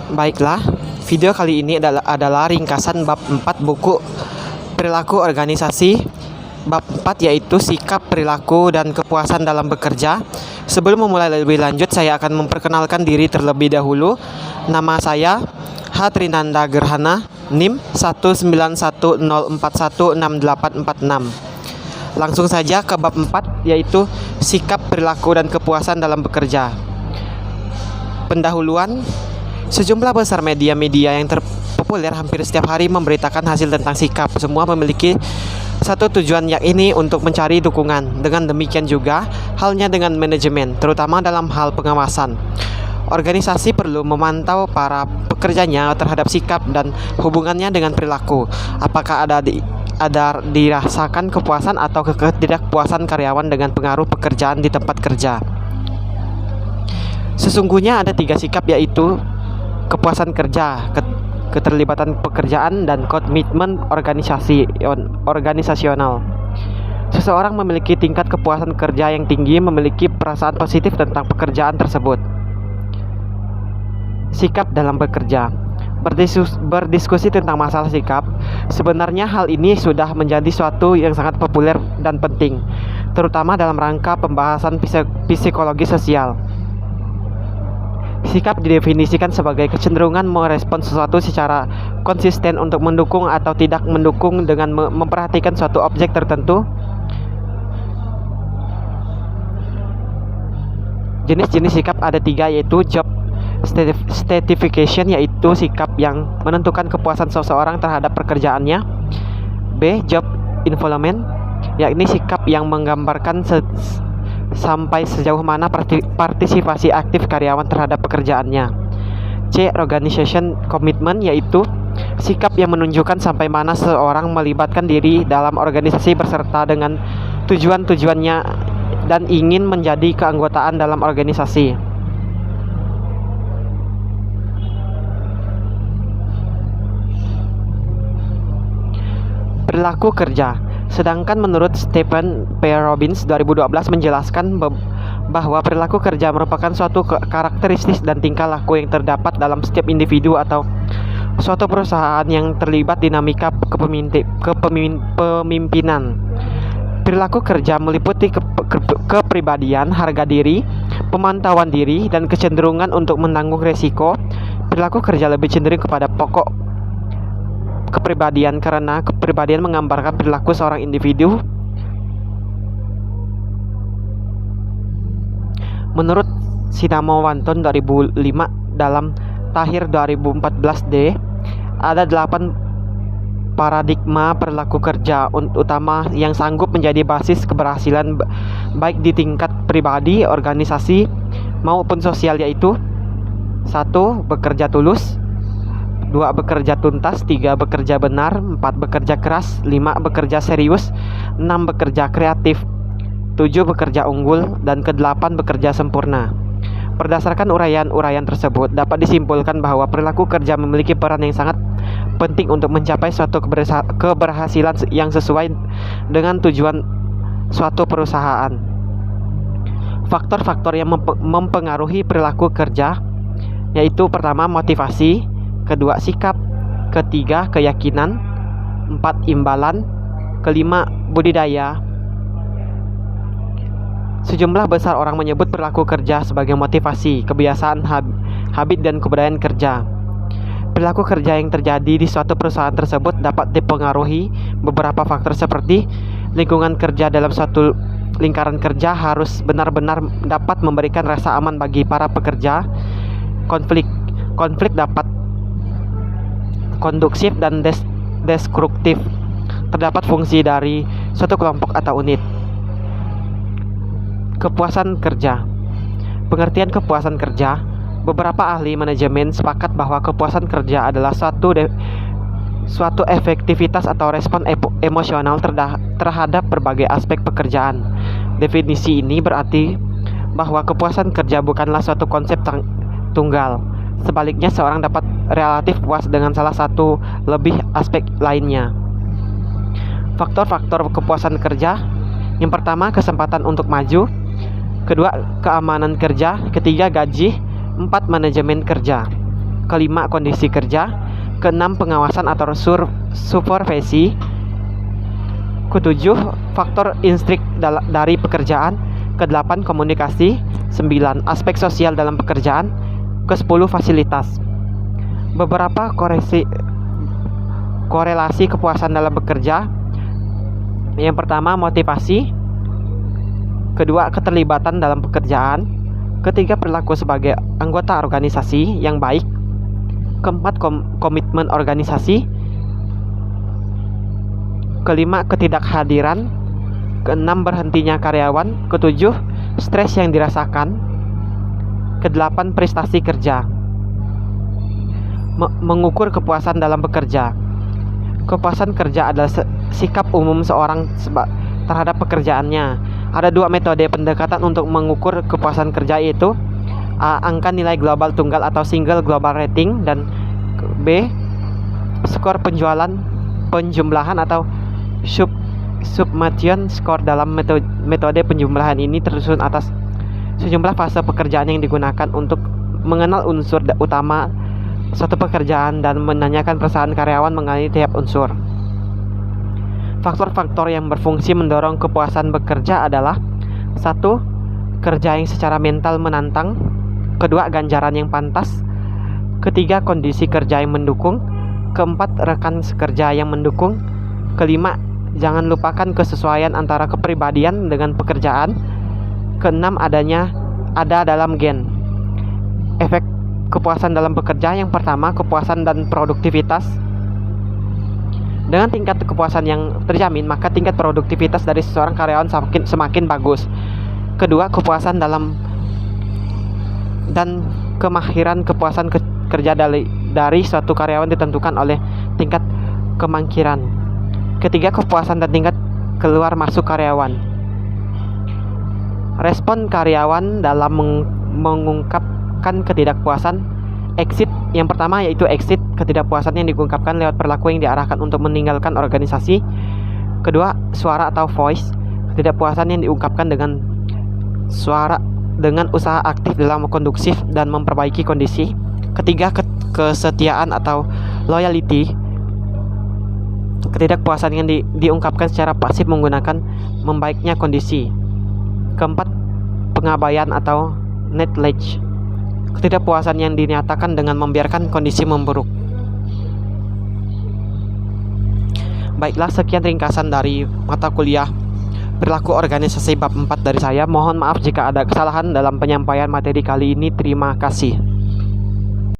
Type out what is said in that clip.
Baiklah, video kali ini adalah ringkasan bab 4 buku Perilaku Organisasi. Bab 4 yaitu sikap, perilaku, dan kepuasan dalam bekerja. Sebelum memulai lebih lanjut, saya akan memperkenalkan diri terlebih dahulu. Nama saya H. Trinanda Gerhana, NIM 19104168846. Langsung saja ke bab 4 yaitu sikap, perilaku, dan kepuasan dalam bekerja. Pendahuluan. Sejumlah besar media-media yang terpopuler hampir setiap hari memberitakan hasil tentang sikap. Semua memiliki satu tujuan, yakni untuk mencari dukungan. Dengan demikian juga halnya dengan manajemen, terutama dalam hal pengawasan. Organisasi perlu memantau para pekerjanya terhadap sikap dan hubungannya dengan perilaku. Apakah ada dirasakan kepuasan atau ketidakpuasan karyawan dengan pengaruh pekerjaan di tempat kerja. Sesungguhnya ada 3 sikap, yaitu kepuasan kerja, keterlibatan pekerjaan, dan komitmen organisasional. Seseorang memiliki tingkat kepuasan kerja yang tinggi, memiliki perasaan positif tentang pekerjaan tersebut. Sikap dalam bekerja. Berdiskusi tentang masalah sikap. Sebenarnya hal ini sudah menjadi suatu yang sangat populer dan penting, terutama dalam rangka pembahasan psikologi sosial. Sikap didefinisikan sebagai kecenderungan merespon sesuatu secara konsisten untuk mendukung atau tidak mendukung dengan memperhatikan suatu objek tertentu. Jenis-jenis sikap ada 3, yaitu job stratification, yaitu sikap yang menentukan kepuasan seseorang terhadap pekerjaannya. B. Job involvement, yakni sikap yang menggambarkan sampai sejauh mana partisipasi aktif karyawan terhadap pekerjaannya. C. Organization commitment, yaitu sikap yang menunjukkan sampai mana seseorang melibatkan diri dalam organisasi beserta dengan tujuan-tujuannya dan ingin menjadi keanggotaan dalam organisasi. Perilaku kerja. Sedangkan menurut Stephen P. Robbins 2012 menjelaskan bahwa perilaku kerja merupakan suatu karakteristik dan tingkah laku yang terdapat dalam setiap individu atau suatu perusahaan yang terlibat dinamika kepemimpinan. Perilaku kerja meliputi kepribadian, harga diri, pemantauan diri, dan kecenderungan untuk menanggung resiko. Perilaku kerja lebih cenderung kepada pokok kepribadian karena kepribadian menggambarkan perilaku seorang individu. Menurut Sinamo Wanton 2005 dalam Tahir 2014D, ada 8 paradigma perilaku kerja utama yang sanggup menjadi basis keberhasilan baik di tingkat pribadi, organisasi, maupun sosial, yaitu 1. Bekerja tulus, 2. Bekerja tuntas, 3. Bekerja benar, 4. Bekerja keras, 5. Bekerja serius, 6. Bekerja kreatif, 7. Bekerja unggul, dan ke-8 bekerja sempurna. Berdasarkan uraian-uraian tersebut, dapat disimpulkan bahwa perilaku kerja memiliki peran yang sangat penting untuk mencapai suatu keberhasilan yang sesuai dengan tujuan suatu perusahaan. Faktor-faktor yang mempengaruhi perilaku kerja yaitu: pertama, motivasi, kedua, sikap, ketiga, keyakinan, 4. Imbalan, kelima, budidaya. Sejumlah besar orang menyebut perilaku kerja sebagai motivasi, kebiasaan, habit, dan kebudayaan kerja. Perilaku kerja yang terjadi di suatu perusahaan tersebut dapat dipengaruhi beberapa faktor seperti lingkungan kerja. Dalam suatu lingkaran kerja harus benar-benar dapat memberikan rasa aman bagi para pekerja. Konflik dapat kondusif dan destruktif. Terdapat fungsi dari suatu kelompok atau unit. Kepuasan kerja. Pengertian kepuasan kerja. Beberapa ahli manajemen sepakat bahwa kepuasan kerja adalah suatu efektivitas atau respon emosional terhadap berbagai aspek pekerjaan. Definisi ini berarti bahwa kepuasan kerja bukanlah suatu konsep tunggal. Sebaliknya, seorang dapat relatif puas dengan salah satu lebih aspek lainnya. Faktor-faktor kepuasan kerja. Yang pertama, kesempatan untuk maju. Kedua, keamanan kerja. Ketiga, gaji. 4. Manajemen kerja. Kelima, kondisi kerja. Keenam, pengawasan atau supervisi. Ketujuh, faktor instrik dari pekerjaan. Kedelapan, komunikasi. 9, aspek sosial dalam pekerjaan. Ke-10, fasilitas. Beberapa korelasi kepuasan dalam bekerja. Yang pertama, motivasi. Kedua, keterlibatan dalam pekerjaan. Ketiga, perilaku sebagai anggota organisasi yang baik. Keempat, komitmen organisasi. Kelima, ketidakhadiran. Keenam, berhentinya karyawan. Ketujuh, stres yang dirasakan. Kedelapan, prestasi kerja. Mengukur kepuasan dalam bekerja. Kepuasan kerja adalah sikap umum seorang terhadap pekerjaannya. Ada dua metode pendekatan untuk mengukur kepuasan kerja, yaitu A. Angka nilai global tunggal atau single global rating, dan B. Skor penjumlahan atau summation score. Dalam metode penjumlahan ini tersusun atas sejumlah fase pekerjaan yang digunakan untuk mengenal unsur utama suatu pekerjaan dan menanyakan perasaan karyawan mengenai tiap unsur. Faktor-faktor yang berfungsi mendorong kepuasan bekerja adalah: 1. Kerja yang secara mental menantang. 2. Ganjaran yang pantas. 3. Kondisi kerja yang mendukung. 4. Rekan sekerja yang mendukung. 5. Jangan lupakan kesesuaian antara kepribadian dengan pekerjaan. 6. Ada dalam gen. Efek kepuasan dalam bekerja. Yang pertama, kepuasan dan produktivitas. Dengan tingkat kepuasan yang terjamin, maka tingkat produktivitas dari seseorang karyawan semakin bagus. Kedua, kepuasan dalam dan kemahiran kepuasan kerja dari suatu karyawan ditentukan oleh tingkat kemangkiran. Ketiga, kepuasan dan tingkat keluar masuk karyawan. Respon karyawan dalam mengungkapkan ketidakpuasan. Exit. Yang pertama yaitu exit, ketidakpuasan yang diungkapkan lewat perilaku yang diarahkan untuk meninggalkan organisasi. Kedua, suara atau voice, ketidakpuasan yang diungkapkan dengan suara dengan usaha aktif dalam kondusif dan memperbaiki kondisi. Ketiga, kesetiaan atau loyalty, ketidakpuasan yang diungkapkan secara pasif menggunakan membaiknya kondisi. Keempat, pengabaian atau neglect, ketidakpuasan yang dinyatakan dengan membiarkan kondisi memburuk. Baiklah, sekian ringkasan dari mata kuliah perilaku organisasi bab 4 dari saya. Mohon maaf jika ada kesalahan dalam penyampaian materi kali ini. Terima kasih.